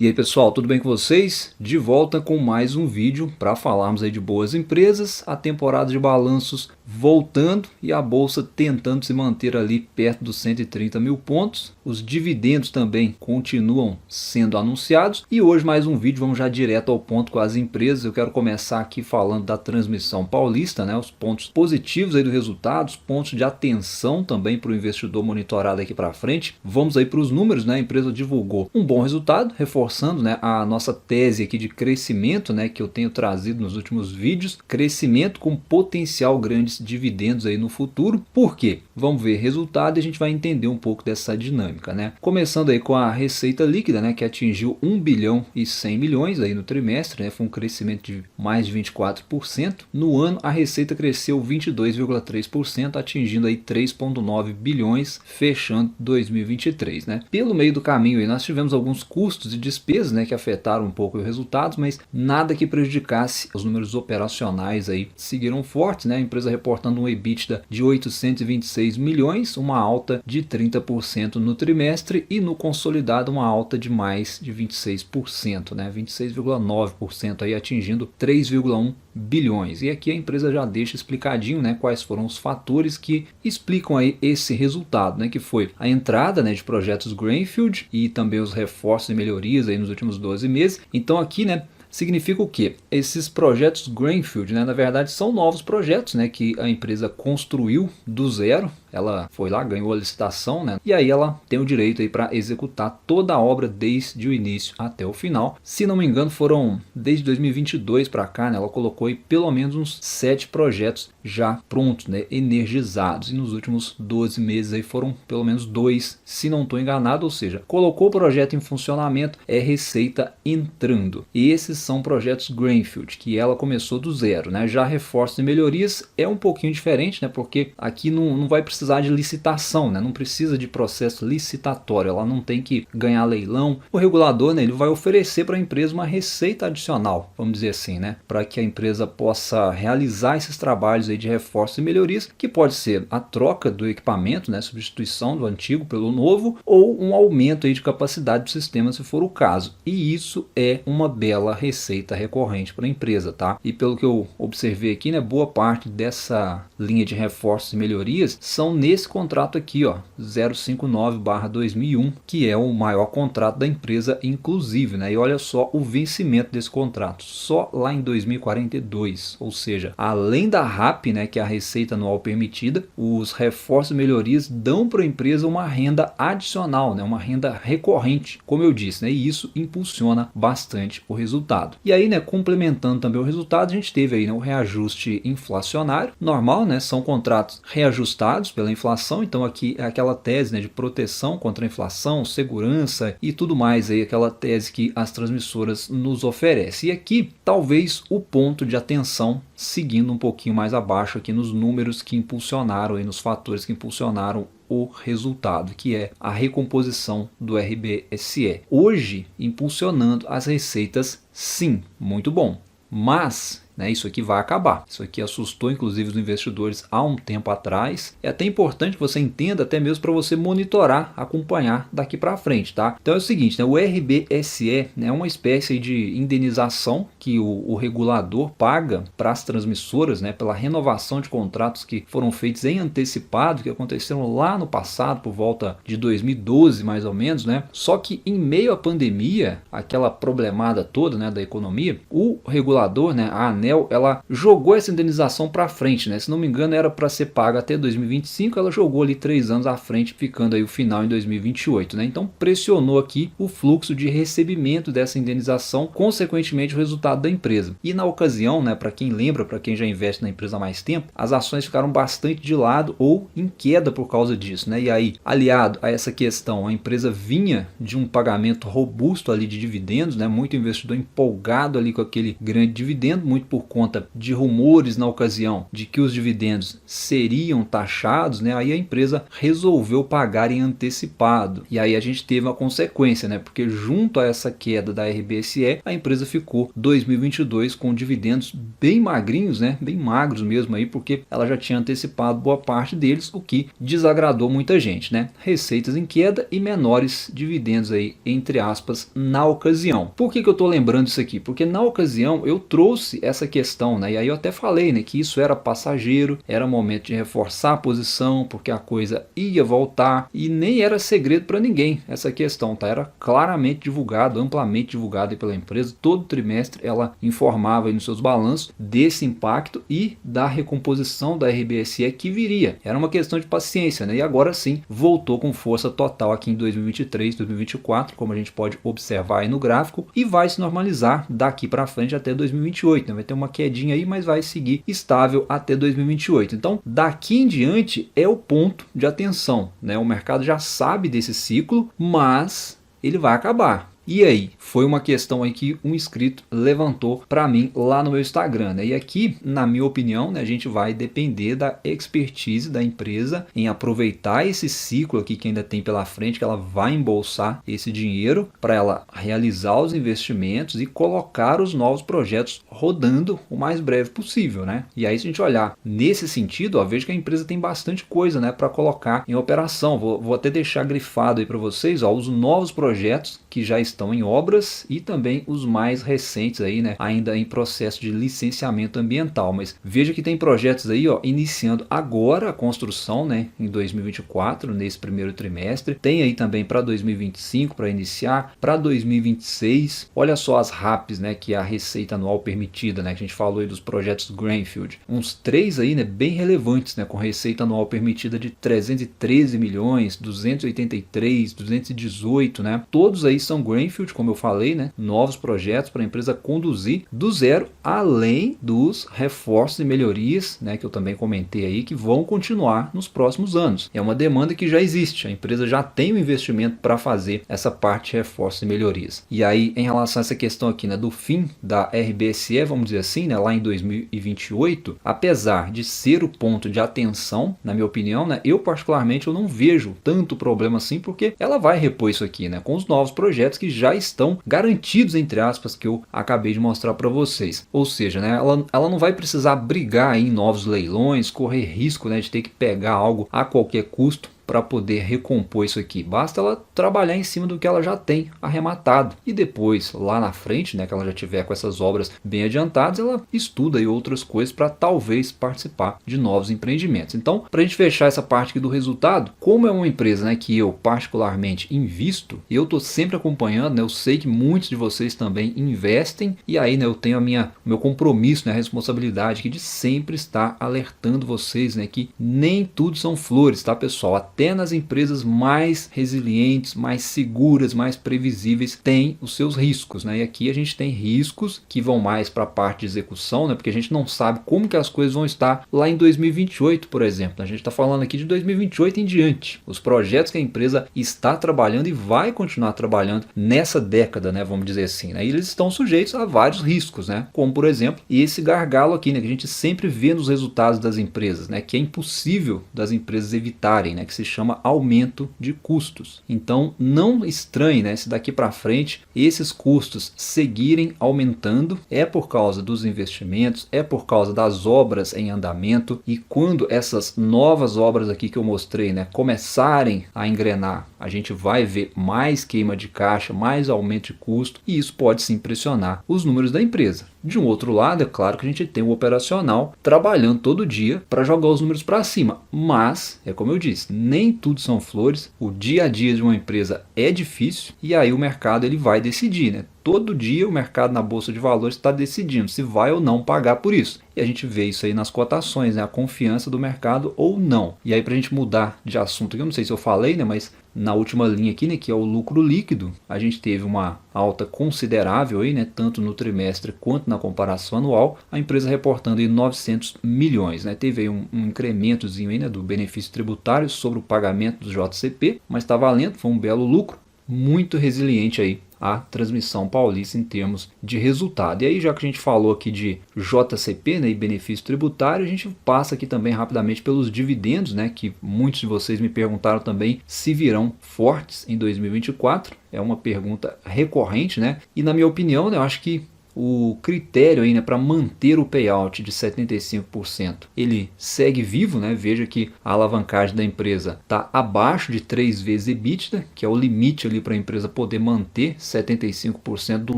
E aí pessoal, tudo bem com vocês? De volta com mais um vídeo para falarmos aí de boas empresas, a temporada de balanços voltando e a bolsa tentando se manter ali perto dos 130 mil pontos. Os dividendos também continuam sendo anunciados e hoje mais um vídeo, vamos já direto ao ponto com as empresas. Eu quero começar aqui falando da Transmissão Paulista, né? Os pontos positivos aí do resultado, os pontos de atenção também para o investidor monitorado aqui para frente. Vamos aí para os números, né? A empresa divulgou um bom resultado, reforçando, né, a nossa tese aqui de crescimento, né, que eu tenho trazido nos últimos vídeos, crescimento com potencial grandes dividendos aí no futuro. Por quê? Vamos ver resultado e a gente vai entender um pouco dessa dinâmica, né? Começando aí com a receita líquida, né, que atingiu 1 bilhão e 100 milhões aí no trimestre, né? Foi um crescimento de mais de 24%. No ano a receita cresceu 22,3%, atingindo aí 3,9 bilhões, fechando 2023, né? Pelo meio do caminho aí nós tivemos alguns custos e despesas, né, que afetaram um pouco os resultados, mas nada que prejudicasse os números operacionais aí. Seguiram fortes, né? A empresa reportando um EBITDA de 826 milhões, uma alta de 30% no trimestre e no consolidado uma alta de mais de 26%, né? 26,9% aí, atingindo 3,1 bilhões. E aqui a empresa já deixa explicadinho, né, quais foram os fatores que explicam aí esse resultado, né, que foi a entrada, né, de projetos Greenfield e também os reforços e melhorias aí nos últimos 12 meses. Então aqui, né, significa o que? Esses projetos Greenfield, né, na verdade são novos projetos, né, que a empresa construiu do zero. Ela foi lá, ganhou a licitação, né? E aí ela tem o direito aí para executar toda a obra desde o início até o final. Se não me engano, foram desde 2022 para cá, né? Ela colocou aí pelo menos uns 7 projetos já prontos, né? Energizados. E nos últimos 12 meses aí foram pelo menos 2, se não estou enganado. Ou seja, colocou o projeto em funcionamento, é receita entrando. E esses são projetos Greenfield, que ela começou do zero, né? Já reforços e melhorias é um pouquinho diferente, né? Porque aqui não vai precisar de licitação, né? Não precisa de processo licitatório, ela não tem que ganhar leilão. O regulador, né, ele vai oferecer para a empresa uma receita adicional, vamos dizer assim, né, para que a empresa possa realizar esses trabalhos aí de reforço e melhorias, que pode ser a troca do equipamento, né, substituição do antigo pelo novo, ou um aumento aí de capacidade do sistema, se for o caso. E isso é uma bela receita recorrente para a empresa, tá? E pelo que eu observei aqui, né, boa parte dessa linha de reforços e melhorias são nesse contrato aqui, ó, 059/2001, que é o maior contrato da empresa, inclusive, né? E olha só o vencimento desse contrato, só lá em 2042, ou seja, além da RAP, né, que é a receita anual permitida, os reforços e melhorias dão para a empresa uma renda adicional, né, uma renda recorrente, como eu disse, né? E isso impulsiona bastante o resultado. E aí, né, complementando também o resultado, a gente teve aí, né, o reajuste inflacionário normal, né? São contratos reajustados pela inflação, então aqui é aquela tese, né, de proteção contra a inflação, segurança e tudo mais aí, aquela tese que as transmissoras nos oferecem. E aqui talvez o ponto de atenção, seguindo um pouquinho mais abaixo aqui nos números que impulsionaram aí, nos fatores que impulsionaram o resultado, que é a recomposição do RBSE. Hoje, impulsionando as receitas, sim, muito bom, mas isso aqui vai acabar. Isso aqui assustou inclusive os investidores há um tempo atrás. É até importante que você entenda, até mesmo para você monitorar, acompanhar daqui para frente, tá? Então é o seguinte, né? O RBSE, né, é uma espécie de indenização que o regulador paga para as transmissoras, né, pela renovação de contratos que foram feitos em antecipado, que aconteceram lá no passado, por volta de 2012 mais ou menos, né? Só que em meio à pandemia, aquela problemada toda, né, da economia, o regulador, né, a ANEEL, ela jogou essa indenização para frente, né? Se não me engano era para ser paga até 2025, ela jogou ali 3 anos à frente, ficando aí o final em 2028, né? Então pressionou aqui o fluxo de recebimento dessa indenização, consequentemente o resultado da empresa. E na ocasião, né, para quem lembra, para quem já investe na empresa há mais tempo, as ações ficaram bastante de lado ou em queda por causa disso, né? E aí, aliado a essa questão, a empresa vinha de um pagamento robusto ali de dividendos, né? Muito investidor empolgado ali com aquele grande dividendo, muito por conta de rumores na ocasião de que os dividendos seriam taxados, né, aí a empresa resolveu pagar em antecipado. E aí a gente teve uma consequência, né, porque junto a essa queda da RBSE, a empresa ficou 2022 com dividendos bem magrinhos, né, bem magros mesmo aí, porque ela já tinha antecipado boa parte deles, o que desagradou muita gente, né? Receitas em queda e menores dividendos aí, entre aspas, na ocasião. Por que eu estou lembrando isso aqui? Porque na ocasião eu trouxe essa questão, né? E aí eu até falei, né, que isso era passageiro, era momento de reforçar a posição, porque a coisa ia voltar e nem era segredo para ninguém essa questão, tá? Era claramente divulgado, amplamente divulgado pela empresa. Todo trimestre ela informava aí nos seus balanços desse impacto e da recomposição da RBSE que viria. Era uma questão de paciência, né? E agora sim voltou com força total aqui em 2023, 2024, como a gente pode observar aí no gráfico, e vai se normalizar daqui para frente até 2028, né? Vai ter uma quedinha aí, mas vai seguir estável até 2028. Então, daqui em diante é o ponto de atenção, né? O mercado já sabe desse ciclo, mas ele vai acabar. E aí, foi uma questão aí que um inscrito levantou para mim lá no meu Instagram, né? E aqui, na minha opinião, né, a gente vai depender da expertise da empresa em aproveitar esse ciclo aqui que ainda tem pela frente, que ela vai embolsar esse dinheiro para ela realizar os investimentos e colocar os novos projetos rodando o mais breve possível, né? E aí, se a gente olhar nesse sentido, ó, vejo que a empresa tem bastante coisa, né, para colocar em operação. Vou até deixar grifado aí para vocês, ó, os novos projetos que já estão em obras e também os mais recentes aí, né, ainda em processo de licenciamento ambiental. Mas veja que tem projetos aí, ó, iniciando agora a construção, né, em 2024, nesse primeiro trimestre. Tem aí também para 2025 para iniciar, para 2026. Olha só as RAPs, né, que é a receita anual permitida, né, que a gente falou aí dos projetos Greenfield. Uns 3 aí, né, bem relevantes, né, com receita anual permitida de 313 milhões, 283, 218, né? Todos aí são Greenfield, como eu falei, né? Novos projetos para a empresa conduzir do zero, além dos reforços e melhorias, né? Que eu também comentei aí, que vão continuar nos próximos anos. É uma demanda que já existe, a empresa já tem o investimento para fazer essa parte de reforços e melhorias. E aí, em relação a essa questão aqui, né, do fim da RBSE, vamos dizer assim, né, lá em 2028, apesar de ser o ponto de atenção, na minha opinião, né, eu particularmente eu não vejo tanto problema assim, porque ela vai repor isso aqui, né, com os novos projetos que já estão garantidos, entre aspas, que eu acabei de mostrar para vocês. Ou seja, né, ela não vai precisar brigar em novos leilões, correr risco, né, de ter que pegar algo a qualquer custo para poder recompor isso aqui. Basta ela trabalhar em cima do que ela já tem arrematado. E depois, lá na frente, né, que ela já tiver com essas obras bem adiantadas, ela estuda aí outras coisas para talvez participar de novos empreendimentos. Então, para a gente fechar essa parte aqui do resultado, como é uma empresa, né, que eu particularmente invisto, eu estou sempre acompanhando, né, eu sei que muitos de vocês também investem, e aí, né, eu tenho o meu compromisso, né, a responsabilidade aqui de sempre estar alertando vocês, né, que nem tudo são flores, tá, pessoal? Até nas empresas mais resilientes, mais seguras, mais previsíveis, tem os seus riscos, né? E aqui a gente tem riscos que vão mais para a parte de execução, né? Porque a gente não sabe como que as coisas vão estar lá em 2028, por exemplo. A gente está falando aqui de 2028 em diante. Os projetos que a empresa está trabalhando e vai continuar trabalhando nessa década, né? Vamos dizer assim, né? E eles estão sujeitos a vários riscos, né? Como, por exemplo, esse gargalo aqui, né? Que a gente sempre vê nos resultados das empresas, né? Que é impossível das empresas evitarem, né? Que se chama aumento de custos. Então não estranhe, né, se daqui para frente esses custos seguirem aumentando, é por causa dos investimentos, é por causa das obras em andamento, e quando essas novas obras aqui que eu mostrei, né, começarem a engrenar, a gente vai ver mais queima de caixa, mais aumento de custo, e isso pode sim pressionar os números da empresa. De um outro lado, é claro que a gente tem o operacional trabalhando todo dia para jogar os números para cima, mas, é como eu disse, nem tudo são flores, o dia a dia de uma empresa é difícil, e aí o mercado ele vai decidir, né? Todo dia o mercado na Bolsa de Valores está decidindo se vai ou não pagar por isso. E a gente vê isso aí nas cotações, né? A confiança do mercado ou não. E aí, para a gente mudar de assunto, eu não sei se eu falei, né? Mas na última linha aqui, né, que é o lucro líquido, a gente teve uma alta considerável aí, né? Tanto no trimestre quanto na comparação anual. A empresa reportando aí 900 milhões, né? Teve aí um incrementozinho aí, né, do benefício tributário sobre o pagamento do JCP, mas está valendo, foi um belo lucro, muito resiliente aí a Transmissão Paulista em termos de resultado. E aí, já que a gente falou aqui de JCP, né, e benefício tributário, a gente passa aqui também rapidamente pelos dividendos, né, que muitos de vocês me perguntaram também se virão fortes em 2024. É uma pergunta recorrente, né? E na minha opinião, né, eu acho que o critério aí, né, para manter o payout de 75%, ele segue vivo, né? Veja que a alavancagem da empresa está abaixo de 3 vezes EBITDA, que é o limite ali para a empresa poder manter 75% do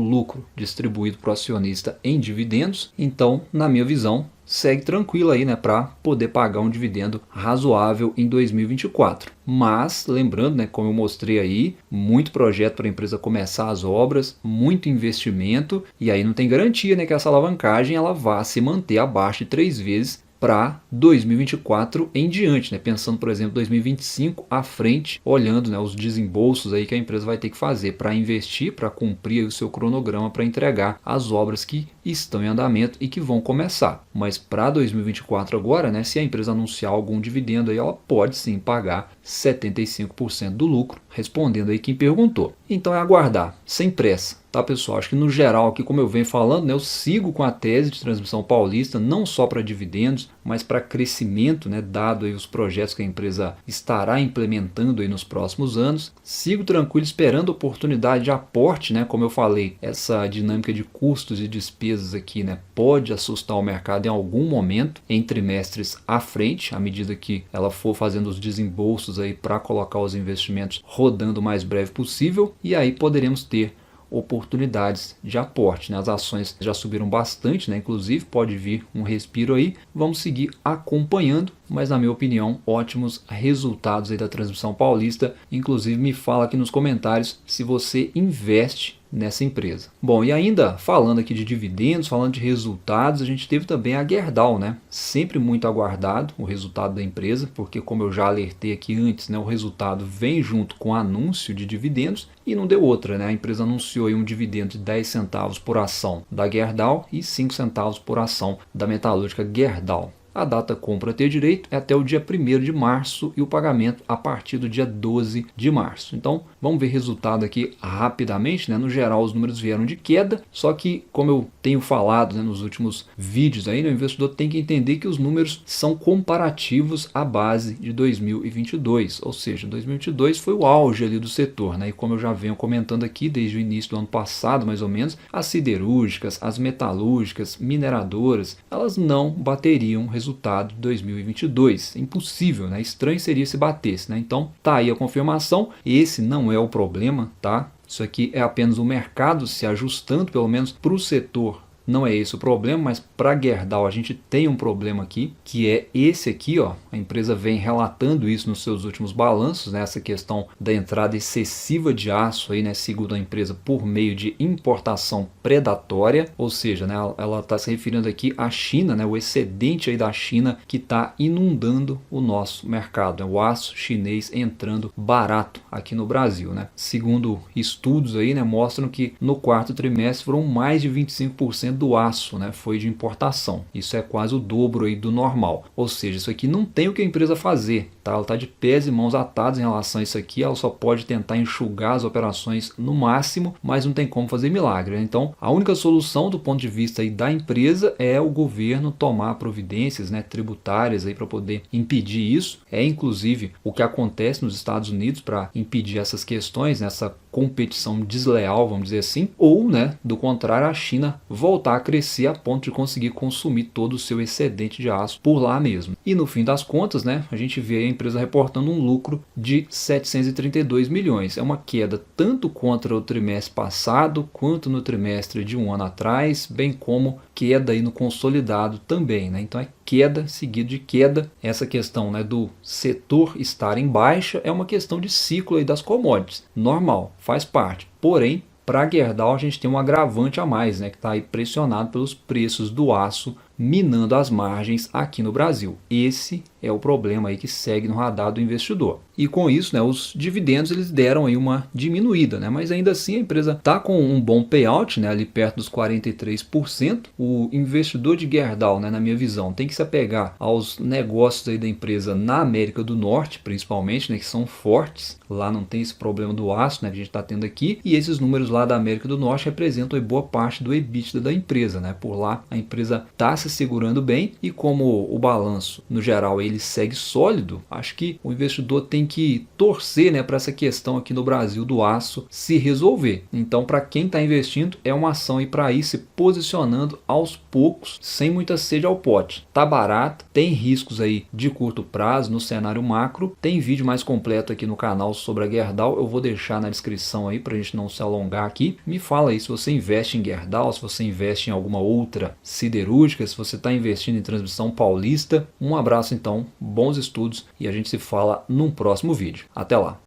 lucro distribuído para o acionista em dividendos. Então, na minha visão, segue tranquilo aí, né, para poder pagar um dividendo razoável em 2024. Mas, lembrando, né, como eu mostrei aí, muito projeto para a empresa começar as obras, muito investimento, e aí não tem garantia, né, que essa alavancagem ela vá se manter abaixo de 3 vezes para 2024 em diante, né? Pensando, por exemplo, 2025 à frente, olhando, né, os desembolsos aí que a empresa vai ter que fazer para investir, para cumprir o seu cronograma, para entregar as obras que estão em andamento e que vão começar. Mas para 2024 agora, né, se a empresa anunciar algum dividendo aí, ela pode sim pagar 75% do lucro, respondendo aí quem perguntou. Então é aguardar, sem pressa. Tá, pessoal? Acho que no geral aqui, como eu venho falando, né, eu sigo com a tese de Transmissão Paulista, não só para dividendos, mas para crescimento, né, dado aí os projetos que a empresa estará implementando aí nos próximos anos. Sigo tranquilo esperando oportunidade de aporte, né, como eu falei, essa dinâmica de custos e despesas aqui, né, pode assustar o mercado em algum momento, em trimestres à frente, à medida que ela for fazendo os desembolsos aí para colocar os investimentos rodando o mais breve possível, e aí poderemos ter oportunidades de aporte, né? As ações já subiram bastante, né? Inclusive pode vir um respiro aí, vamos seguir acompanhando, mas na minha opinião, ótimos resultados aí da Transmissão Paulista. Inclusive me fala aqui nos comentários se você investe nessa empresa. Bom, e ainda falando aqui de dividendos, falando de resultados, a gente teve também a Gerdau, né? Sempre muito aguardado o resultado da empresa, porque como eu já alertei aqui antes, né, o resultado vem junto com o anúncio de dividendos e não deu outra, né? A empresa anunciou aí um dividendo de 10 centavos por ação da Gerdau e 5 centavos por ação da metalúrgica Gerdau. A data compra a ter direito é até o dia 1º de março e o pagamento a partir do dia 12 de março. Então, vamos ver resultado aqui rapidamente, né? No geral, os números vieram de queda, só que, como eu tenho falado, né, nos últimos vídeos aí, né, o investidor tem que entender que os números são comparativos à base de 2022, ou seja, 2022 foi o auge ali do setor, né? E como eu já venho comentando aqui desde o início do ano passado, mais ou menos, as siderúrgicas, as metalúrgicas, mineradoras, elas não bateriam o resultado de 2022. Impossível, né? Estranho seria se batesse, né? Então, tá aí a confirmação. Esse não é o problema, tá? Isso aqui é apenas o mercado se ajustando, pelo menos para o setor. Não é esse o problema, mas para a Gerdau a gente tem um problema aqui, que é esse aqui, ó. A empresa vem relatando isso nos seus últimos balanços, né? Essa questão da entrada excessiva de aço aí, né? Segundo a empresa, por meio de importação predatória, ou seja, né? Ela está se referindo aqui à China, né? O excedente aí da China que está inundando o nosso mercado, né? O aço chinês entrando barato aqui no Brasil, né? Segundo estudos aí, né? Mostram que no quarto trimestre foram mais de 25% do aço, né, foi de importação. Isso é quase o dobro aí do normal. Ou seja, isso aqui não tem o que a empresa fazer, tá? Ela está de pés e mãos atadas em relação a isso aqui. Ela só pode tentar enxugar as operações no máximo, mas não tem como fazer milagre, né? Então, a única solução do ponto de vista aí da empresa é o governo tomar providências, né, tributárias aí para poder impedir isso. É inclusive o que acontece nos Estados Unidos para impedir essas questões, né, essa competição desleal, vamos dizer assim, ou, né, do contrário, a China voltar a crescer a ponto de conseguir consumir todo o seu excedente de aço por lá mesmo. E no fim das contas, né, a gente vê a empresa reportando um lucro de 732 milhões. É uma queda tanto contra o trimestre passado, quanto no trimestre de um ano atrás, bem como queda aí no consolidado também, né? Então é queda seguido de queda. Essa questão, né, do setor estar em baixa é uma questão de ciclo aí das commodities. Normal, faz parte. Porém, para a Gerdau a gente tem um agravante a mais, né, que está aí pressionado pelos preços do aço minando as margens aqui no Brasil. Esse é o problema aí que segue no radar do investidor. E com isso, né, os dividendos eles deram aí uma diminuída, né, mas ainda assim a empresa está com um bom payout, né, ali perto dos 43%. O investidor de Gerdau, né, na minha visão, tem que se apegar aos negócios aí da empresa na América do Norte, principalmente, né, que são fortes. Lá não tem esse problema do aço, né, que a gente está tendo aqui, e esses números lá da América do Norte representam aí boa parte do EBITDA da empresa, né? Por lá a empresa está se segurando bem e como o balanço no geral ele segue sólido, acho que o investidor tem que torcer, né, para essa questão aqui no Brasil do aço se resolver. Então, para quem está investindo, é uma ação aí para ir se posicionando aos poucos, sem muita sede ao pote. Tá barato, tem riscos aí de curto prazo no cenário macro. Tem vídeo mais completo aqui no canal sobre a Gerdau, eu vou deixar na descrição aí para a gente não se alongar aqui. Me fala aí se você investe em Gerdau, se você investe em alguma outra siderúrgica, se você está investindo em transmissão paulista. Um abraço então, bons estudos e a gente se fala num próximo vídeo. Até lá!